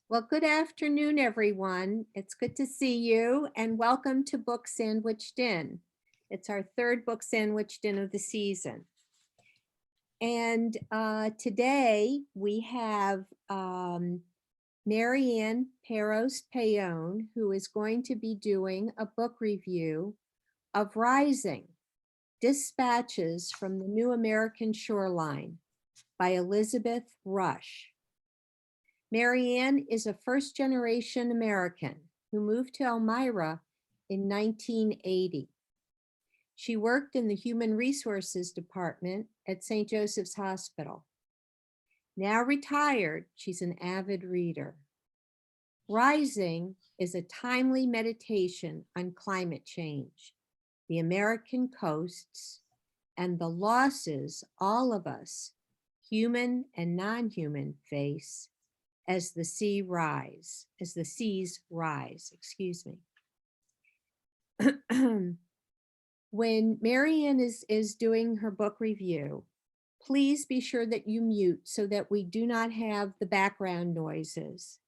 Well, good afternoon, everyone. It's good to see you and welcome to Book Sandwiched In. It's our third Book Sandwiched In of the season. And today we have Mariann Peros Paone, who is going to be doing a book review of Rising, Dispatches from the New American Shoreline by Elizabeth Rush. Mariann is a first-generation American who moved to Elmira in 1980. She worked in the Human Resources Department at St. Joseph's Hospital. Now retired, she's an avid reader. Rising is a timely meditation on climate change, the American coasts, and the losses all of us, human and non-human, face as the seas rise, excuse me. When Mariann is doing her book review, please be sure that you mute so that we do not have the background noises.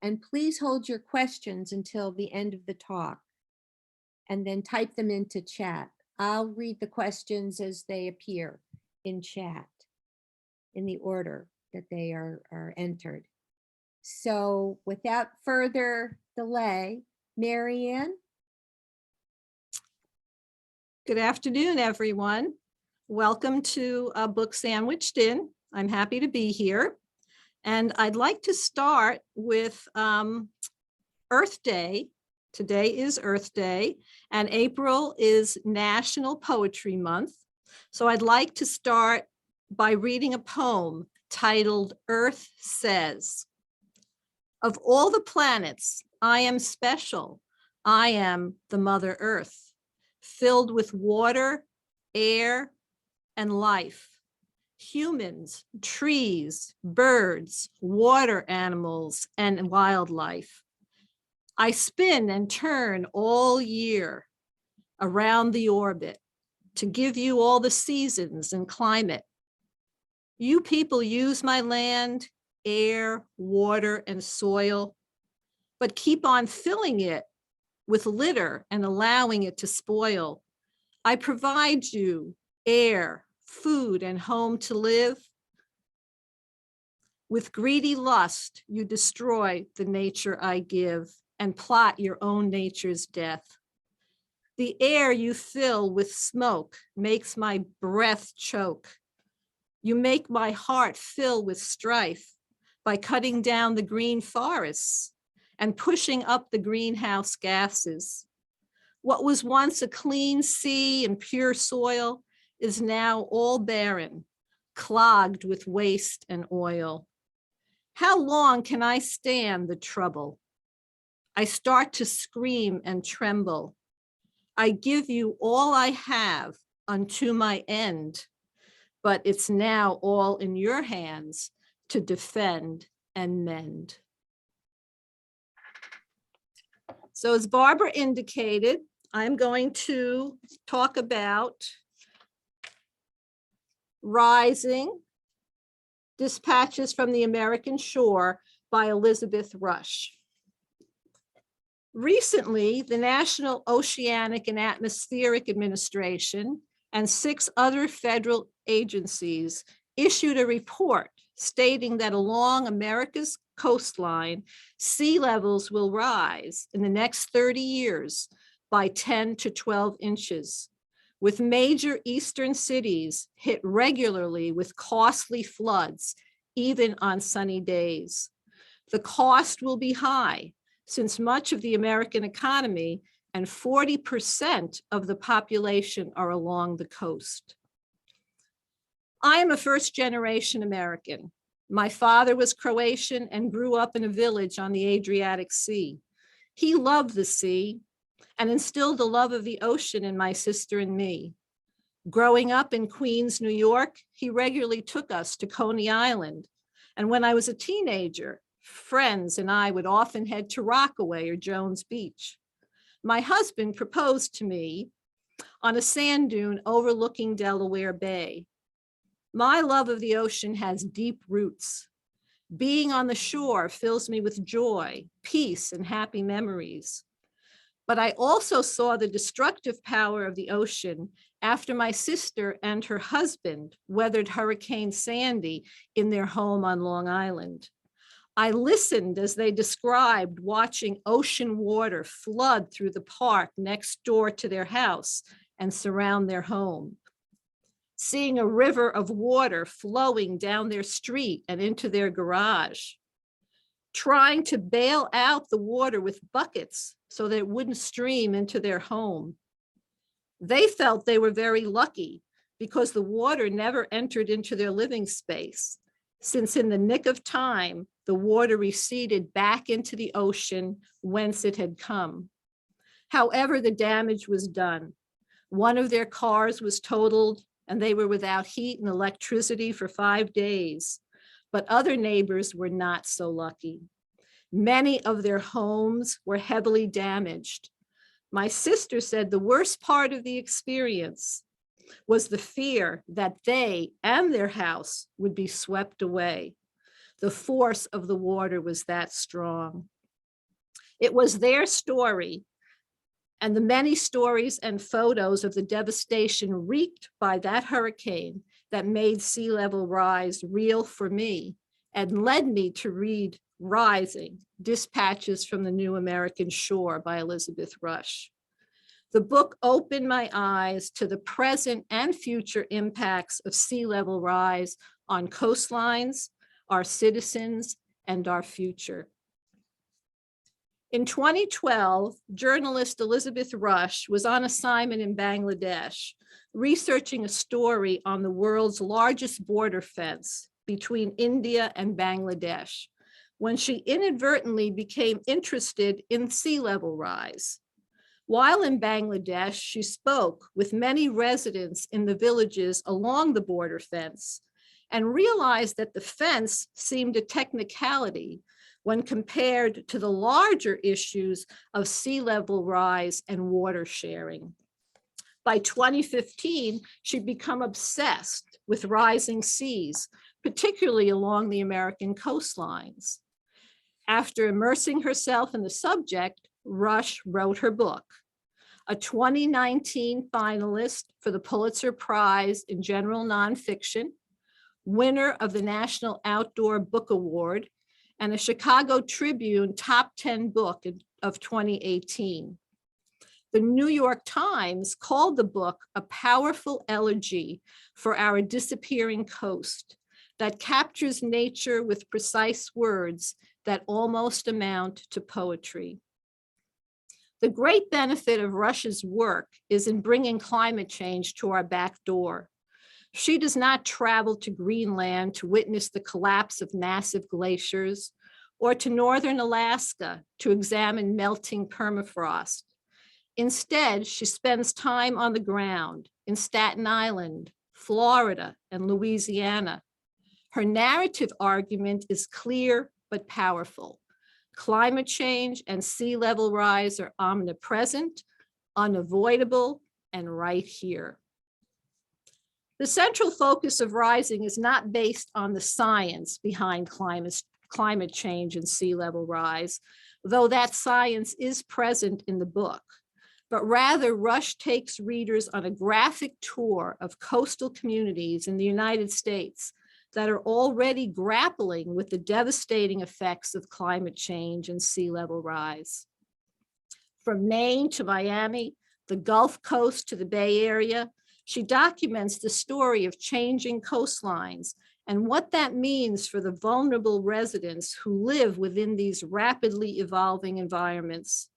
And please hold your questions until the end of the talk and then type them into chat. I'll read the questions as they appear in chat in the order that they are entered. So without further delay, Mariann. Good afternoon, everyone. Welcome to Book Sandwiched In. I'm happy to be here. And I'd like to start with Earth Day. Today is Earth Day, and April is National Poetry Month. So I'd like to start by reading a poem titled Earth Says. Of all the planets, I am special. I am the Mother Earth, filled with water, air, and life. Humans, trees, birds, water animals, and wildlife. I spin and turn all year around the orbit to give you all the seasons and climate. You people use my land, air, water, and soil, but keep on filling it with litter and allowing it to spoil. I provide you air, food, and home to live. With greedy lust, you destroy the nature I give and plot your own nature's death. The air you fill with smoke makes my breath choke. You make my heart fill with strife by cutting down the green forests and pushing up the greenhouse gases. What was once a clean sea and pure soil is now all barren, clogged with waste and oil. How long can I stand the trouble? I start to scream and tremble. I give you all I have unto my end, but it's now all in your hands to defend and mend. So as Barbara indicated, I'm going to talk about Rising, Dispatches from the American Shore by Elizabeth Rush. Recently, the National Oceanic and Atmospheric Administration and 6 other federal agencies issued a report stating that along America's coastline, sea levels will rise in the next 30 years by 10 to 12 inches, with major eastern cities hit regularly with costly floods, even on sunny days. The cost will be high, since much of the American economy and 40% of the population are along the coast. I am a first-generation American. My father was Croatian and grew up in a village on the Adriatic Sea. He loved the sea and instilled the love of the ocean in my sister and me. Growing up in Queens, New York, he regularly took us to Coney Island. And when I was a teenager, friends and I would often head to Rockaway or Jones Beach. My husband proposed to me on a sand dune overlooking Delaware Bay. My love of the ocean has deep roots. Being on the shore fills me with joy, peace, and happy memories. But I also saw the destructive power of the ocean after my sister and her husband weathered Hurricane Sandy in their home on Long Island. I listened as they described watching ocean water flood through the park next door to their house and surround their home. Seeing a river of water flowing down their street and into their garage. Trying to bail out the water with buckets so that it wouldn't stream into their home. They felt they were very lucky because the water never entered into their living space, since in the nick of time, the water receded back into the ocean whence it had come. However, the damage was done. One of their cars was totaled and they were without heat and electricity for 5 days. But other neighbors were not so lucky. Many of their homes were heavily damaged. My sister said the worst part of the experience was the fear that they and their house would be swept away. The force of the water was that strong. It was their story and the many stories and photos of the devastation wreaked by that hurricane that made sea level rise real for me and led me to read Rising, Dispatches from the New American Shore by Elizabeth Rush. The book opened my eyes to the present and future impacts of sea level rise on coastlines, our citizens, and our future. In 2012, journalist Elizabeth Rush was on assignment in Bangladesh, researching a story on the world's largest border fence between India and Bangladesh, when she inadvertently became interested in sea level rise. While in Bangladesh, she spoke with many residents in the villages along the border fence and realized that the fence seemed a technicality when compared to the larger issues of sea level rise and water sharing. By 2015, she'd become obsessed with rising seas, particularly along the American coastlines. After immersing herself in the subject, Rush wrote her book. A 2019 finalist for the Pulitzer Prize in General Nonfiction, winner of the National Outdoor Book Award, and a Chicago Tribune top 10 book of 2018. The New York Times called the book a powerful elegy for our disappearing coast that captures nature with precise words that almost amount to poetry. The great benefit of Rush's work is in bringing climate change to our back door. She does not travel to Greenland to witness the collapse of massive glaciers or to northern Alaska to examine melting permafrost. Instead, she spends time on the ground in Staten Island, Florida, and Louisiana. Her narrative argument is clear but powerful. Climate change and sea level rise are omnipresent, unavoidable, and right here. The central focus of Rising is not based on the science behind climate change and sea level rise, though that science is present in the book, but rather Rush takes readers on a graphic tour of coastal communities in the United States that are already grappling with the devastating effects of climate change and sea level rise. From Maine to Miami, the Gulf Coast to the Bay Area, she documents the story of changing coastlines and what that means for the vulnerable residents who live within these rapidly evolving environments.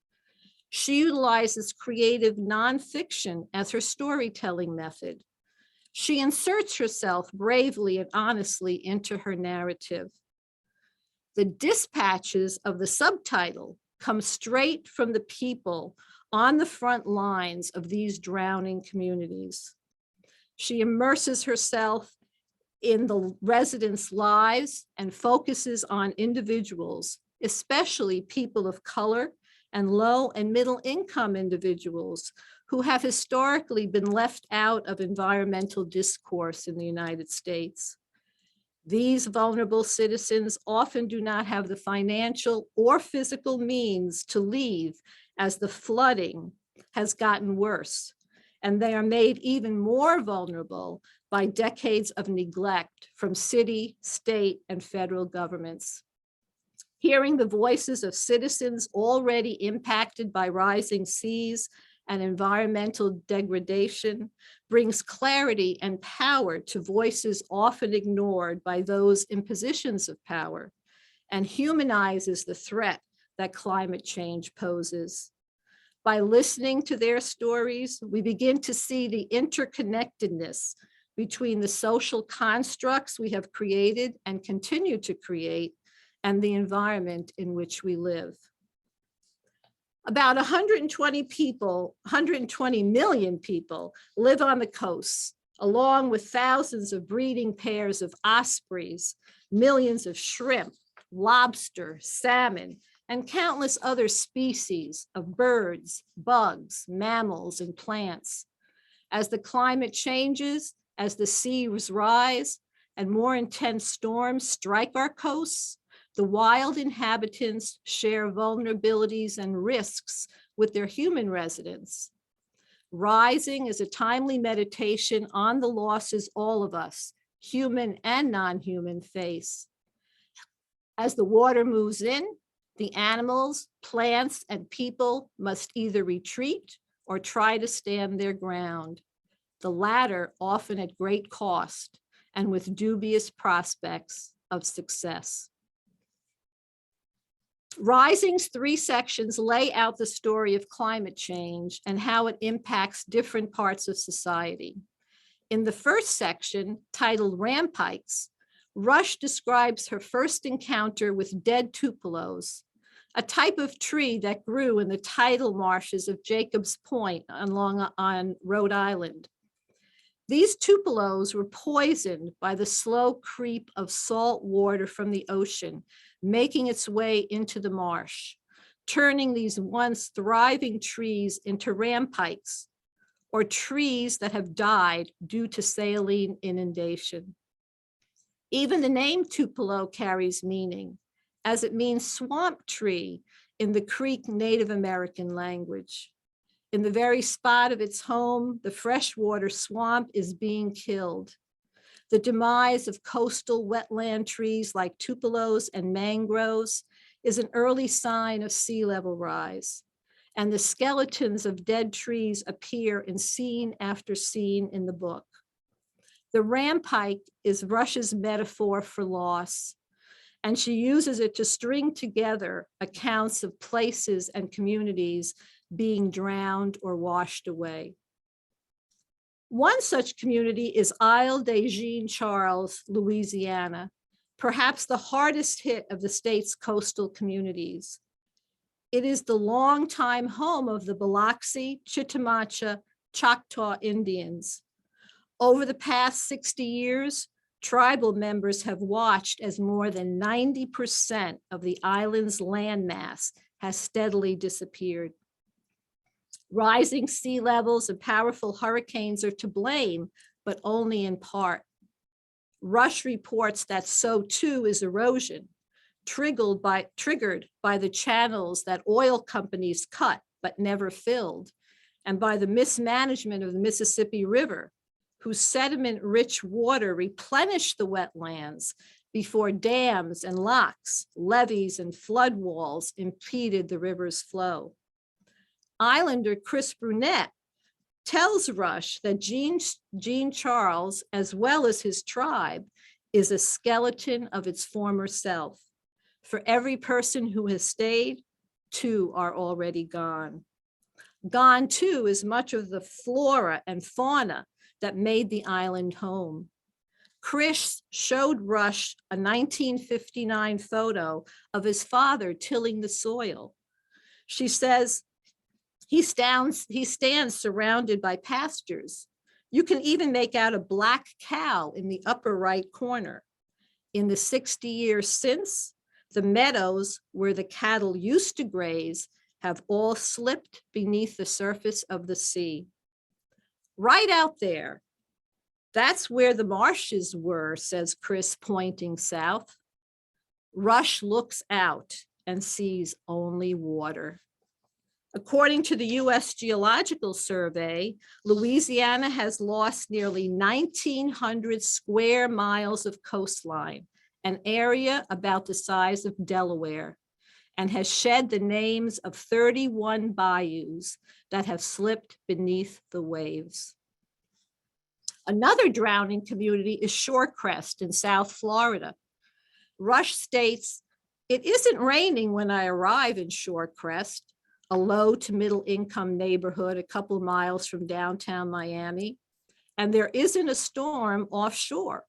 She utilizes creative nonfiction as her storytelling method. She inserts herself bravely and honestly into her narrative. The dispatches of the subtitle come straight from the people on the front lines of these drowning communities. She immerses herself in the residents' lives and focuses on individuals, especially people of color and low and middle income individuals who have historically been left out of environmental discourse in the United States. These vulnerable citizens often do not have the financial or physical means to leave as the flooding has gotten worse, and they are made even more vulnerable by decades of neglect from city, state, and federal governments. Hearing the voices of citizens already impacted by rising seas and environmental degradation brings clarity and power to voices often ignored by those in positions of power, and humanizes the threat that climate change poses. By listening to their stories, we begin to see the interconnectedness between the social constructs we have created and continue to create and the environment in which we live. About 120 million people live on the coasts, along with thousands of breeding pairs of ospreys, millions of shrimp, lobster, salmon, and countless other species of birds, bugs, mammals, and plants. As the climate changes, as the seas rise, and more intense storms strike our coasts, the wild inhabitants share vulnerabilities and risks with their human residents. Rising is a timely meditation on the losses all of us, human and non-human, face. As the water moves in, the animals, plants, and people must either retreat or try to stand their ground, the latter often at great cost and with dubious prospects of success. Rising's 3 sections lay out the story of climate change and how it impacts different parts of society. In the first section, titled Rampikes, Rush describes her first encounter with dead tupelos, a type of tree that grew in the tidal marshes of Jacob's Point on Rhode Island. These tupelos were poisoned by the slow creep of salt water from the ocean, making its way into the marsh, turning these once thriving trees into rampikes, or trees that have died due to saline inundation. Even the name Tupelo carries meaning, as it means swamp tree in the Creek Native American language. In the very spot of its home, the freshwater swamp is being killed. The demise of coastal wetland trees like tupelos and mangroves is an early sign of sea level rise, and the skeletons of dead trees appear in scene after scene in the book. The rampike is Rush's metaphor for loss, and she uses it to string together accounts of places and communities being drowned or washed away. One such community is Isle de Jean Charles, Louisiana, perhaps the hardest hit of the state's coastal communities. It is the longtime home of the Biloxi, Chitimacha, Choctaw Indians. Over the past 60 years, tribal members have watched as more than 90% of the island's landmass has steadily disappeared. Rising sea levels and powerful hurricanes are to blame, but only in part. Rush reports that so too is erosion, triggered by the channels that oil companies cut but never filled, and by the mismanagement of the Mississippi River, whose sediment-rich water replenished the wetlands before dams and locks, levees, and flood walls impeded the river's flow. Islander Chris Brunette tells Rush that Jean Charles, as well as his tribe, is a skeleton of its former self. For every person who has stayed, 2 are already gone. Gone too is much of the flora and fauna that made the island home. Chris showed Rush a 1959 photo of his father tilling the soil. She says, he stands surrounded by pastures. You can even make out a black cow in the upper right corner. In the 60 years since, the meadows where the cattle used to graze have all slipped beneath the surface of the sea. Right out there, That's where the marshes were, says Chris, pointing south. Rush looks out and sees only water. According to the U.S. Geological Survey, Louisiana has lost nearly 1,900 square miles of coastline, an area about the size of Delaware, and has shed the names of 31 bayous that have slipped beneath the waves. Another drowning community is Shorecrest in South Florida. Rush states, "It isn't raining when I arrive in Shorecrest, a low to middle income neighborhood a couple miles from downtown Miami, and there isn't a storm offshore.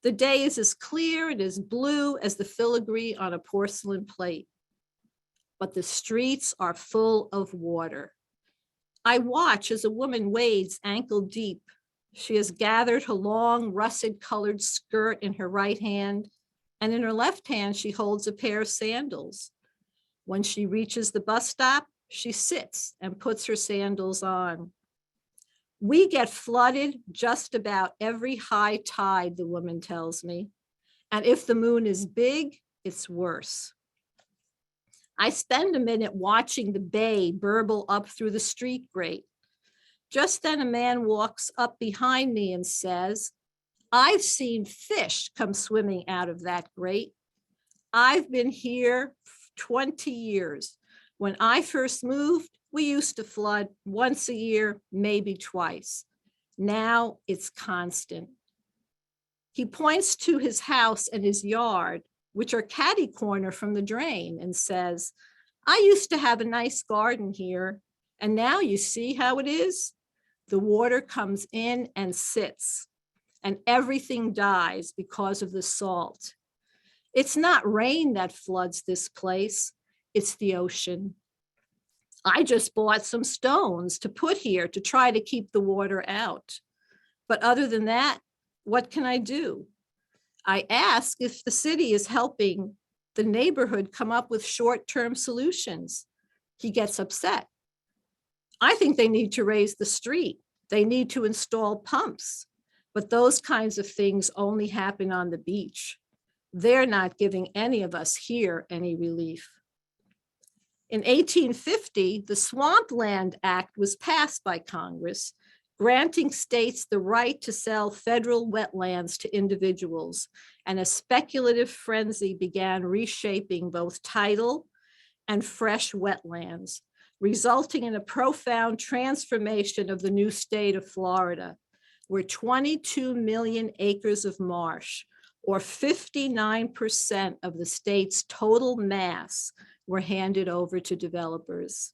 The day is as clear and as blue as the filigree on a porcelain plate. But the streets are full of water. I watch as a woman wades ankle deep. She has gathered her long russet-colored skirt in her right hand, and in her left hand, she holds a pair of sandals. When she reaches the bus stop, she sits and puts her sandals on. We get flooded just about every high tide," the woman tells me. "And if the moon is big, it's worse." I spend a minute watching the bay burble up through the street grate. Just then a man walks up behind me and says, "I've seen fish come swimming out of that grate. I've been here 20 years. When I first moved, we used to flood once a year, maybe twice. Now it's constant." He points to his house and his yard, which are catty corner from the drain, and says, "I used to have a nice garden here, and now you see how it is? The water comes in and sits, and everything dies because of the salt. It's not rain that floods this place, it's the ocean. I just bought some stones to put here to try to keep the water out. But other than that, what can I do?" I ask if the city is helping the neighborhood come up with short-term solutions. He gets upset. "I think they need to raise the street. They need to install pumps. But those kinds of things only happen on the beach. They're not giving any of us here any relief." In 1850, the Swampland Act was passed by Congress, granting states the right to sell federal wetlands to individuals, and a speculative frenzy began reshaping both tidal and fresh wetlands, resulting in a profound transformation of the new state of Florida, where 22 million acres of marsh, or 59% of the state's total mass, were handed over to developers.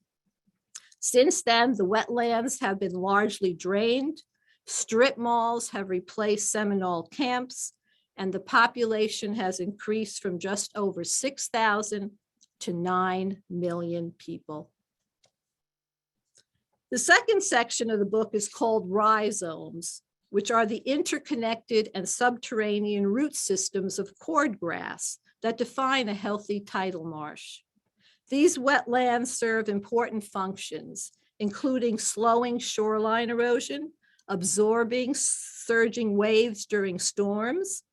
Since then, the wetlands have been largely drained, strip malls have replaced Seminole camps, and the population has increased from just over 6,000 to 9 million people. The second section of the book is called rhizomes, which are the interconnected and subterranean root systems of cordgrass that define a healthy tidal marsh. These wetlands serve important functions, including slowing shoreline erosion, absorbing surging waves during storms,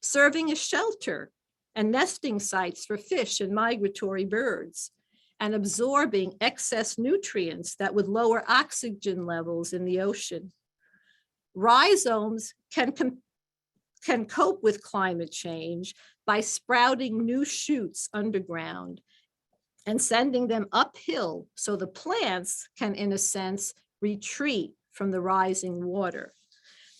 serving as shelter and nesting sites for fish and migratory birds, and absorbing excess nutrients that would lower oxygen levels in the ocean. Rhizomes can cope with climate change by sprouting new shoots underground and sending them uphill so the plants can, in a sense, retreat from the rising water.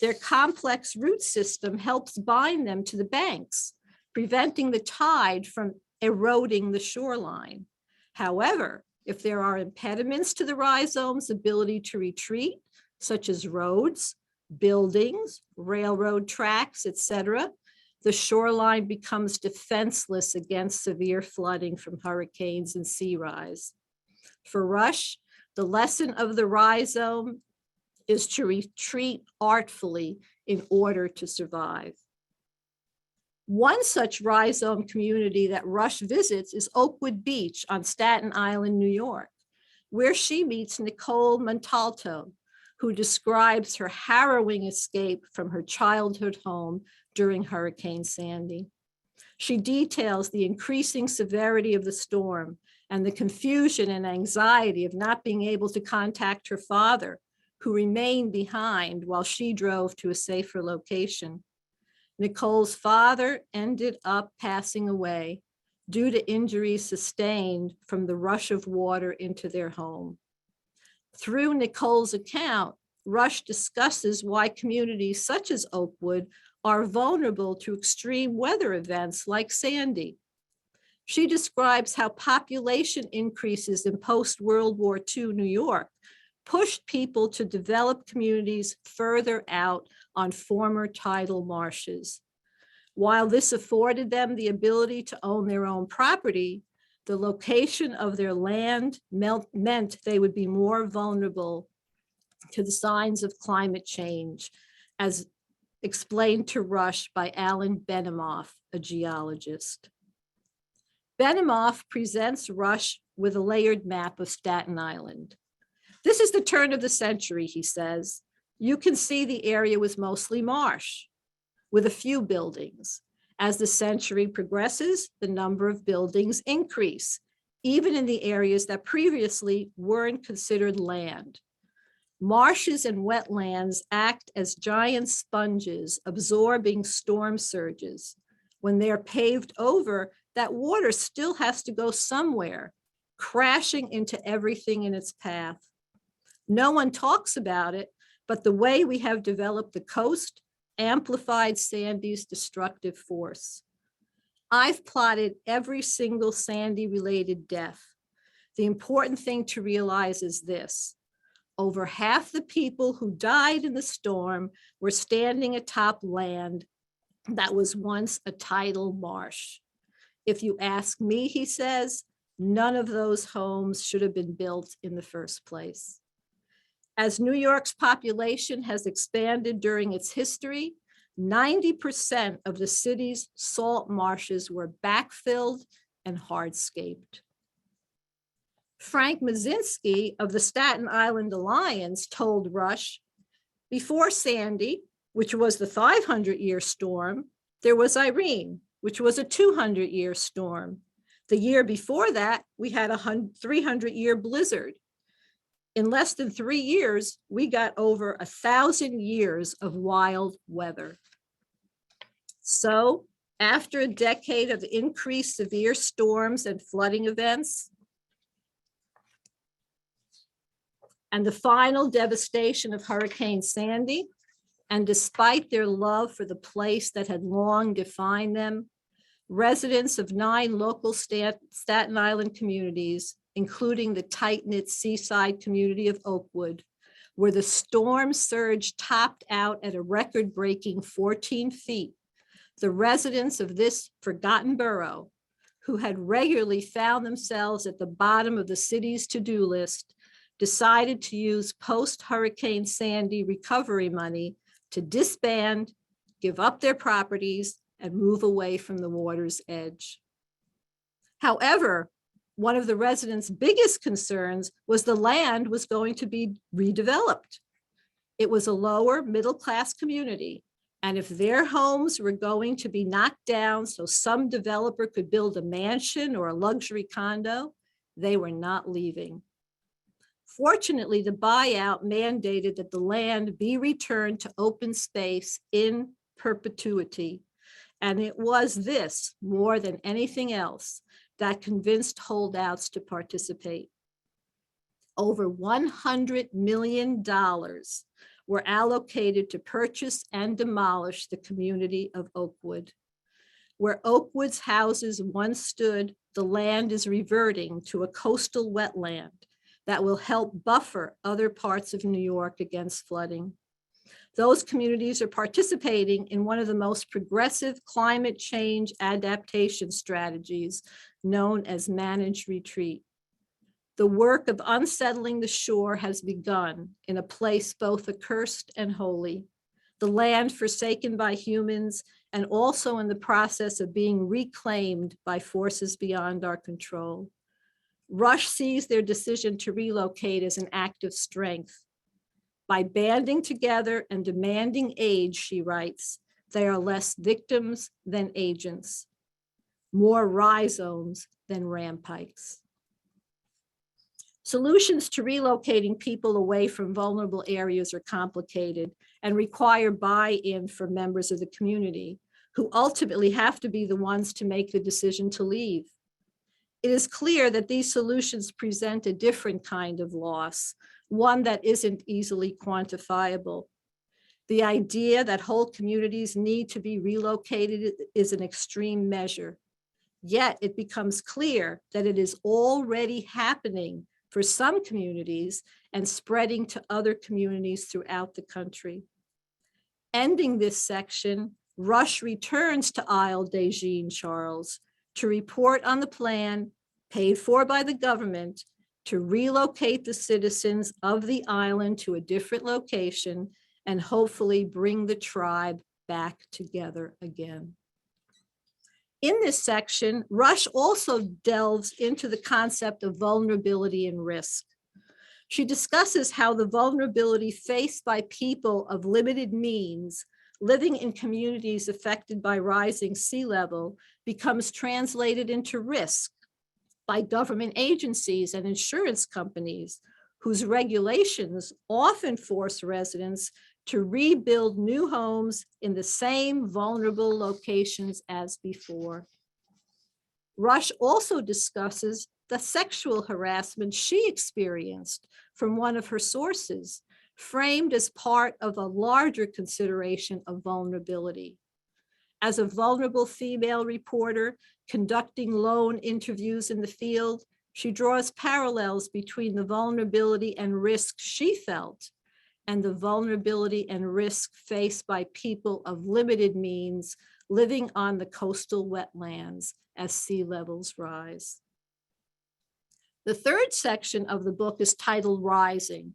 Their complex root system helps bind them to the banks, preventing the tide from eroding the shoreline. However, if there are impediments to the rhizome's ability to retreat, such as roads, buildings, railroad tracks, etc., the shoreline becomes defenseless against severe flooding from hurricanes and sea rise. For Rush, the lesson of the rhizome is to retreat artfully in order to survive. One such rhizome community that Rush visits is Oakwood Beach on Staten Island, New York, where she meets Nicole Montalto, who describes her harrowing escape from her childhood home during Hurricane Sandy. She details the increasing severity of the storm and the confusion and anxiety of not being able to contact her father, who remained behind while she drove to a safer location. Nicole's father ended up passing away due to injuries sustained from the rush of water into their home. Through Nicole's account, Rush discusses why communities such as Oakwood are vulnerable to extreme weather events like Sandy. She describes how population increases in post-World War II New York pushed people to develop communities further out on former tidal marshes. While this afforded them the ability to own their own property, the location of their land meant they would be more vulnerable to the signs of climate change, as explained to Rush by Alan Benimoff, a geologist. Benimoff presents Rush with a layered map of Staten Island. This is the turn of the century, he says. You can see the area was mostly marsh, with a few buildings. As the century progresses, the number of buildings increase, even in the areas that previously weren't considered land. Marshes and wetlands act as giant sponges, absorbing storm surges. When they're paved over, that water still has to go somewhere, crashing into everything in its path. No one talks about it, but the way we have developed the coast amplified Sandy's destructive force. I've plotted every single Sandy-related death. The important thing to realize is this: over half the people who died in the storm were standing atop land that was once a tidal marsh. If you ask me, he says, none of those homes should have been built in the first place. As New York's population has expanded during its history, 90% of the city's salt marshes were backfilled and hardscaped. Frank Mazinski of the Staten Island Alliance told Rush, before Sandy, which was the 500-year storm, there was Irene, which was a 200-year storm. The year before that, we had a 300-year blizzard. In less than 3 years, we got over 1,000 years of wild weather. So after a decade of increased severe storms and flooding events, and the final devastation of Hurricane Sandy, and despite their love for the place that had long defined them, residents of 9 local Staten Island communities, including the tight-knit seaside community of Oakwood, where the storm surge topped out at a record-breaking 14 feet, the residents of this forgotten borough, who had regularly found themselves at the bottom of the city's to-do list, decided to use post-Hurricane Sandy recovery money to disband, give up their properties, and move away from the water's edge. However, one of the residents' biggest concerns was the land was going to be redeveloped. It was a lower middle-class community, and if their homes were going to be knocked down so some developer could build a mansion or a luxury condo, they were not leaving. Fortunately, the buyout mandated that the land be returned to open space in perpetuity. And it was this, more than anything else, that convinced holdouts to participate. Over $100 million were allocated to purchase and demolish the community of Oakwood. Where Oakwood's houses once stood, the land is reverting to a coastal wetland that will help buffer other parts of New York against flooding. Those communities are participating in one of the most progressive climate change adaptation strategies known as managed retreat. The work of unsettling the shore has begun in a place both accursed and holy, the land forsaken by humans, and also in the process of being reclaimed by forces beyond our control. Rush sees their decision to relocate as an act of strength. By banding together and demanding aid, she writes, they are less victims than agents, more rhizomes than rampikes. Solutions to relocating people away from vulnerable areas are complicated and require buy-in from members of the community, who ultimately have to be the ones to make the decision to leave. It is clear that these solutions present a different kind of loss, one that isn't easily quantifiable. The idea that whole communities need to be relocated is an extreme measure. Yet it becomes clear that it is already happening for some communities and spreading to other communities throughout the country. Ending this section, Rush returns to Isle des Jean Charles to report on the plan paid for by the government to relocate the citizens of the island to a different location and hopefully bring the tribe back together again. In this section, Rush also delves into the concept of vulnerability and risk. She discusses how the vulnerability faced by people of limited means living in communities affected by rising sea level becomes translated into risk by government agencies and insurance companies, whose regulations often force residents to rebuild new homes in the same vulnerable locations as before. Rush also discusses the sexual harassment she experienced from one of her sources, framed as part of a larger consideration of vulnerability. As a vulnerable female reporter conducting lone interviews in the field, she draws parallels between the vulnerability and risk she felt and the vulnerability and risk faced by people of limited means living on the coastal wetlands as sea levels rise. The third section of the book is titled Rising.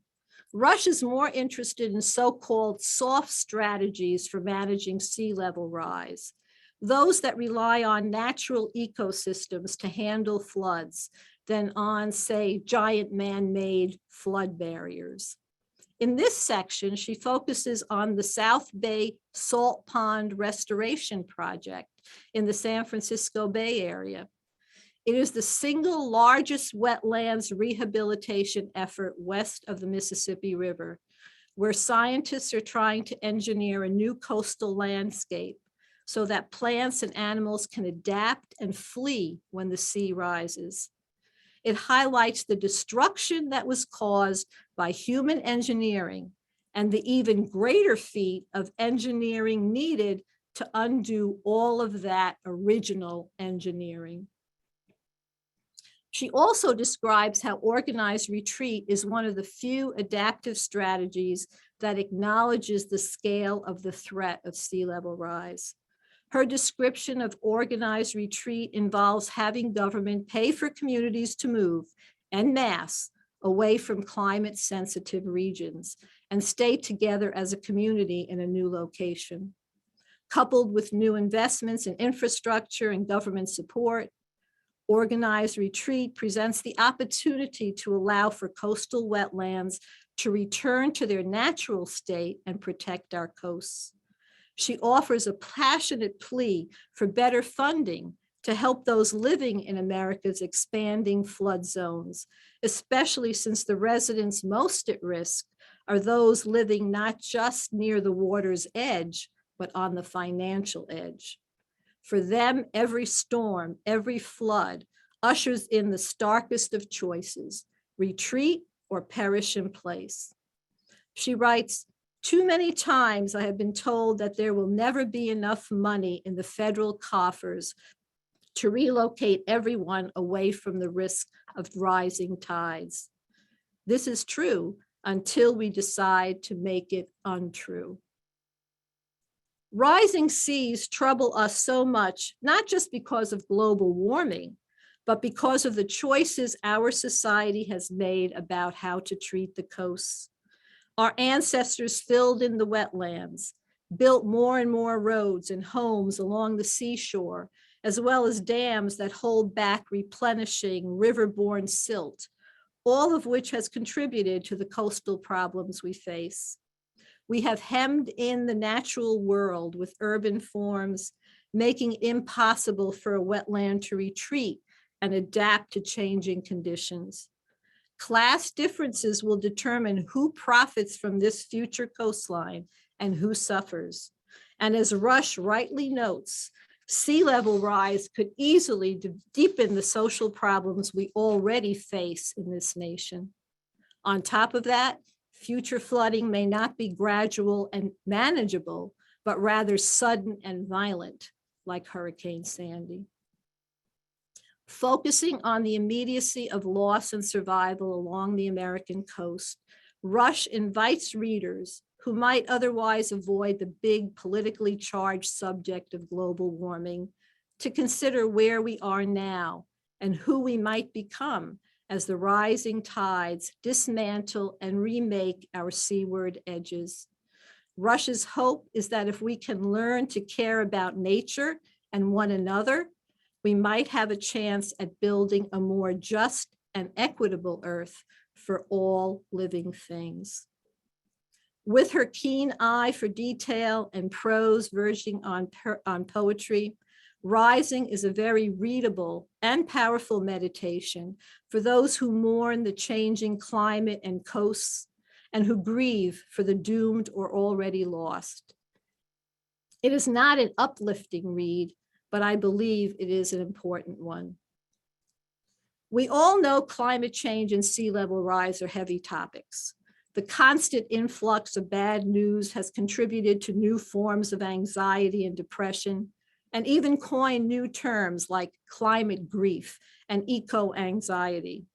Rush is more interested in so-called soft strategies for managing sea level rise, those that rely on natural ecosystems to handle floods than on, say, giant man-made flood barriers. In this section, she focuses on the South Bay Salt Pond Restoration Project in the San Francisco Bay Area. It is the single largest wetlands rehabilitation effort west of the Mississippi River, where scientists are trying to engineer a new coastal landscape so that plants and animals can adapt and flee when the sea rises. It highlights the destruction that was caused by human engineering and the even greater feat of engineering needed to undo all of that original engineering. She also describes how organized retreat is one of the few adaptive strategies that acknowledges the scale of the threat of sea level rise. Her description of organized retreat involves having government pay for communities to move en masse away from climate-sensitive regions and stay together as a community in a new location. Coupled with new investments in infrastructure and government support, organized retreat presents the opportunity to allow for coastal wetlands to return to their natural state and protect our coasts. She offers a passionate plea for better funding to help those living in America's expanding flood zones, especially since the residents most at risk are those living not just near the water's edge, but on the financial edge. For them, every storm, every flood ushers in the starkest of choices, retreat or perish in place. She writes, "Too many times I have been told that there will never be enough money in the federal coffers to relocate everyone away from the risk of rising tides. This is true until we decide to make it untrue." Rising seas trouble us so much, not just because of global warming, but because of the choices our society has made about how to treat the coasts. Our ancestors filled in the wetlands, built more and more roads and homes along the seashore, as well as dams that hold back replenishing riverborne silt, all of which has contributed to the coastal problems we face. We have hemmed in the natural world with urban forms, making it impossible for a wetland to retreat and adapt to changing conditions. Class differences will determine who profits from this future coastline and who suffers. And as Rush rightly notes, sea level rise could easily deepen the social problems we already face in this nation. On top of that, future flooding may not be gradual and manageable, but rather sudden and violent, like Hurricane Sandy. Focusing on the immediacy of loss and survival along the American coast, Rush invites readers who might otherwise avoid the big politically charged subject of global warming to consider where we are now and who we might become as the rising tides dismantle and remake our seaward edges. Rush's hope is that if we can learn to care about nature and one another, we might have a chance at building a more just and equitable earth for all living things. With her keen eye for detail and prose verging on poetry, Rising is a very readable and powerful meditation for those who mourn the changing climate and coasts and who grieve for the doomed or already lost. It is not an uplifting read, but I believe it is an important one. We all know climate change and sea level rise are heavy topics. The constant influx of bad news has contributed to new forms of anxiety and depression, and even coined new terms like climate grief and eco-anxiety.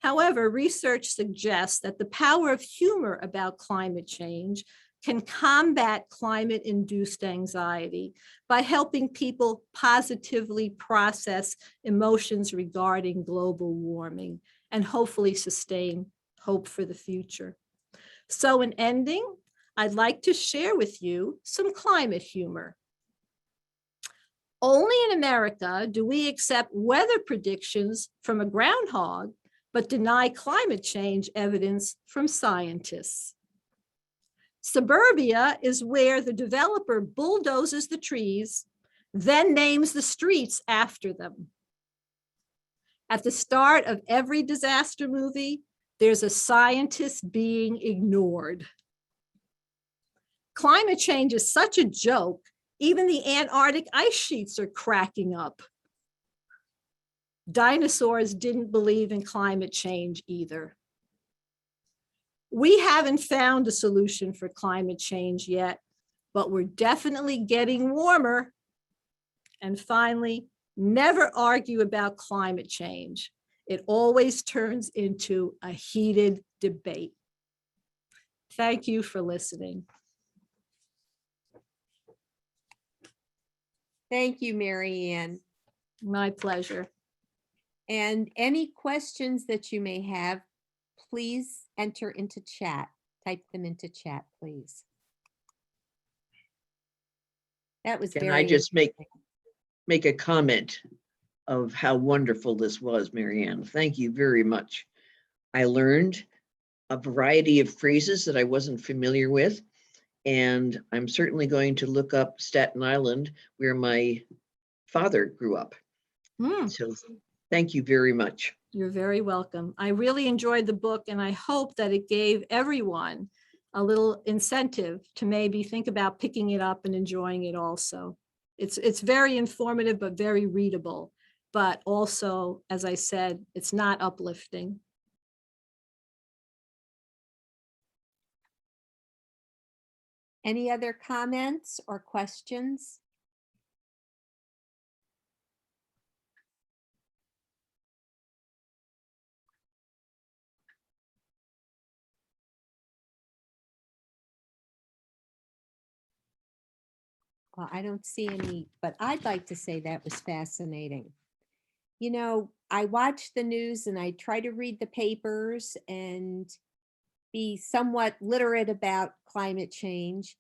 However, research suggests that the power of humor about climate change can combat climate-induced anxiety by helping people positively process emotions regarding global warming and hopefully sustain hope for the future. So in ending, I'd like to share with you some climate humor. Only in America do we accept weather predictions from a groundhog, but deny climate change evidence from scientists. Suburbia is where the developer bulldozes the trees, then names the streets after them. At the start of every disaster movie, there's a scientist being ignored. Climate change is such a joke, even the Antarctic ice sheets are cracking up. Dinosaurs didn't believe in climate change either. We haven't found a solution for climate change yet, but we're definitely getting warmer. And finally, never argue about climate change. It always turns into a heated debate. Thank you for listening. Thank you, Mariann. My pleasure. And any questions that you may have, please enter into chat. Type them into chat, please. That was Can very I just make interesting. a comment of how wonderful this was, Mariann? Thank you very much. I learned a variety of phrases that I wasn't familiar with, and I'm certainly going to look up Staten Island, where my father grew up. So thank you very much. You're very welcome. I really enjoyed the book, and I hope that it gave everyone a little incentive to maybe think about picking it up and enjoying it also. It's very informative, but very readable. But also, as I said, it's not uplifting. Any other comments or questions? Well, I don't see any, but I'd like to say that was fascinating. You know, I watch the news and I try to read the papers and be somewhat literate about climate change.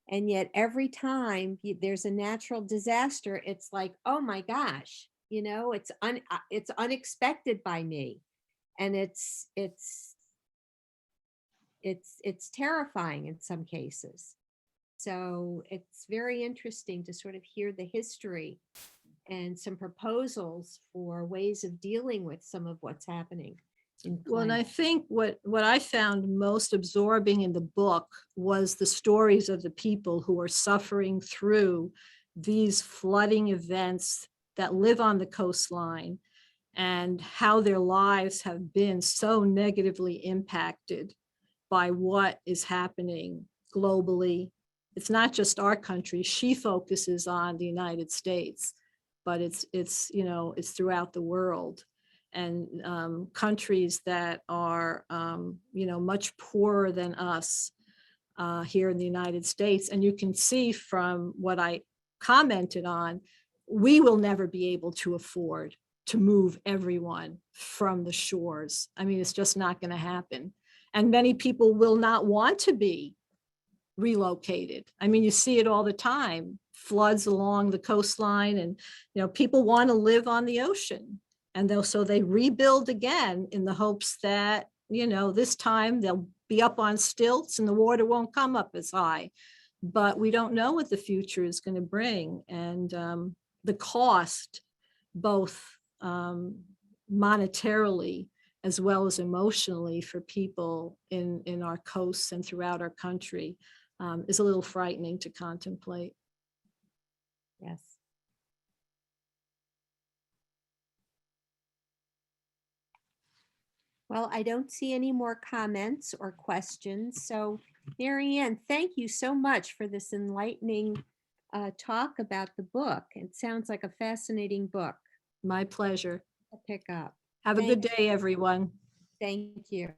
And yet every time there's a natural disaster, it's like, oh my gosh, you know, it's unexpected by me. And it's terrifying in some cases. So it's very interesting to sort of hear the history and some proposals for ways of dealing with some of what's happening in Well, and I climate. think what I found most absorbing in the book was the stories of the people who are suffering through these flooding events that live on the coastline, and how their lives have been so negatively impacted by what is happening globally. It's not just our country. She focuses on the United States, but it's you know, it's throughout the world. And countries that are you know, much poorer than us here in the United States. And you can see from what I commented on, we will never be able to afford to move everyone from the shores. I mean, it's just not going to happen. And many people will not want to be relocated. I mean, you see it all the time, floods along the coastline, and you know, people want to live on the ocean, and so they rebuild again in the hopes that, you know, this time they'll be up on stilts and the water won't come up as high. But we don't know what the future is going to bring, and the cost, both monetarily as well as emotionally, for people in our coasts and throughout our country, is a little frightening to contemplate. Yes. Well, I don't see any more comments or questions. So Mariann, thank you so much for this enlightening talk about the book. It sounds like a fascinating book My pleasure. to pick up. Have a good Thank day, everyone. Thank you.